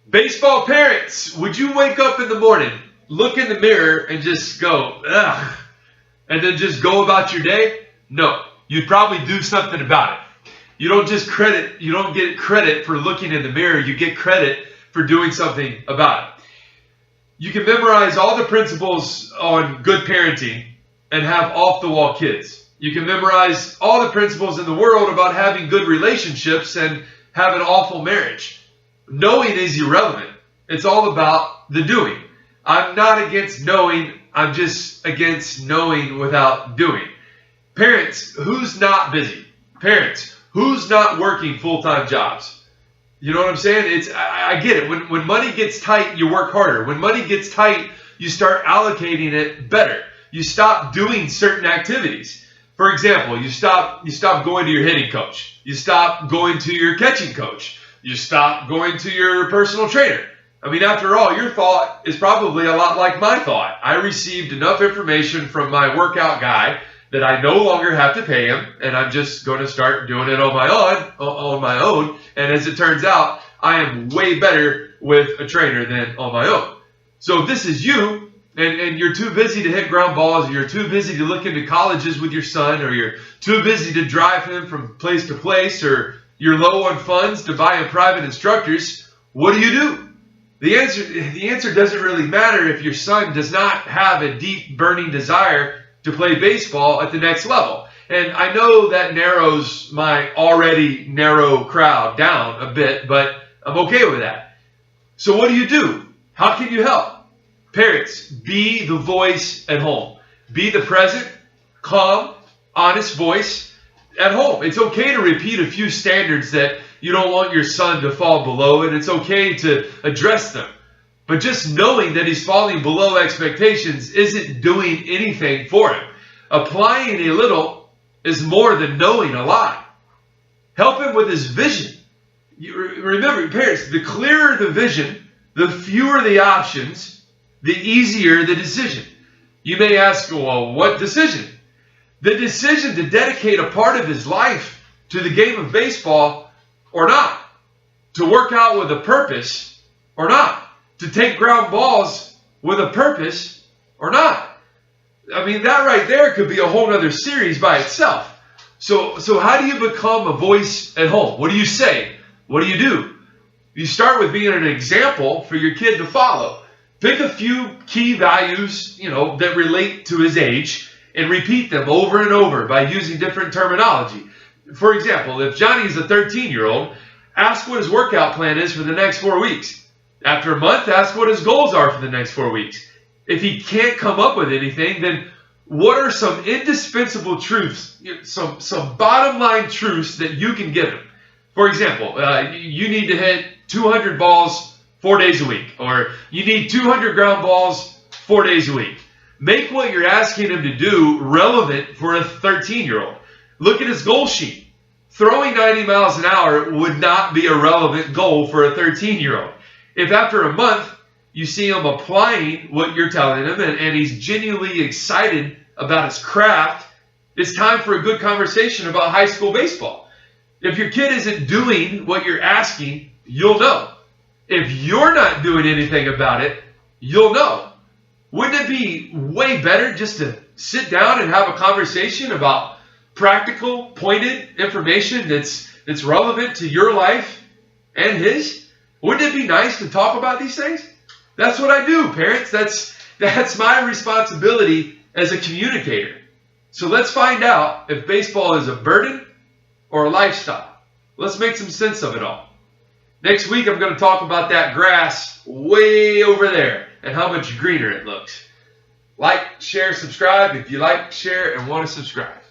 Baseball parents, would you wake up in the morning, look in the mirror, and just go, ugh, and then just go about your day? No, you'd probably do something about it. You don't get credit for looking in the mirror, you get credit for doing something about it. You can memorize all the principles on good parenting and have off-the-wall kids. You can memorize all the principles in the world about having good relationships and have an awful marriage. Knowing is irrelevant. It's all about the doing. I'm not against knowing. I'm just against knowing without doing. Parents, who's not busy? Parents, who's not working full-time jobs? You know what I'm saying? I get it. When money gets tight, you work harder. When money gets tight, you start allocating it better. You stop doing certain activities. For example, you stop going to your hitting coach. You stop going to your catching coach. You stop going to your personal trainer. I mean, after all, your thought is probably a lot like my thought. I received enough information from my workout guy that I no longer have to pay him, and I'm just going to start doing it on my own. And as it turns out, I am way better with a trainer than on my own. So if this is you, and you're too busy to hit ground balls, or you're too busy to look into colleges with your son, or you're too busy to drive him from place to place, or you're low on funds to buy him private instructors, what do? The answer doesn't really matter if your son does not have a deep burning desire to play baseball at the next level. And I know that narrows my already narrow crowd down a bit, but I'm okay with that. So what do? How can you help? Parents, be the voice at home. Be the present, calm, honest voice at home. It's okay to repeat a few standards that you don't want your son to fall below, and it's okay to address them. But just knowing that he's falling below expectations isn't doing anything for him. Applying a little is more than knowing a lot. Help him with his vision. Remember, parents, the clearer the vision, the fewer the options, the easier the decision. You may ask, well, what decision? The decision to dedicate a part of his life to the game of baseball or not. To work out with a purpose or not. To take ground balls with a purpose or not. I mean, that right there could be a whole other series by itself. So how do you become a voice at home? What do you say? What do? You start with being an example for your kid to follow. Pick a few key values, that relate to his age and repeat them over and over by using different terminology. For example, if Johnny is a 13-year-old, ask what his workout plan is for the next 4 weeks. After a month, ask what his goals are for the next 4 weeks. If he can't come up with anything, then what are some indispensable truths, some bottom line truths that you can give him? For example, you need to hit 200 balls 4 days a week, or you need 200 ground balls 4 days a week. Make what you're asking him to do relevant for a 13-year-old. Look at his goal sheet. Throwing 90 miles an hour would not be a relevant goal for a 13-year-old. If after a month you see him applying what you're telling him and he's genuinely excited about his craft, it's time for a good conversation about high school baseball. If your kid isn't doing what you're asking, you'll know. If you're not doing anything about it, you'll know. Wouldn't it be way better just to sit down and have a conversation about practical, pointed information that's relevant to your life and his? Wouldn't it be nice to talk about these things? That's what I do, parents. That's my responsibility as a communicator. So let's find out if baseball is a burden or a lifestyle. Let's make some sense of it all. Next week, I'm going to talk about that grass way over there and how much greener it looks. Like, share, subscribe if you like, share, and want to subscribe.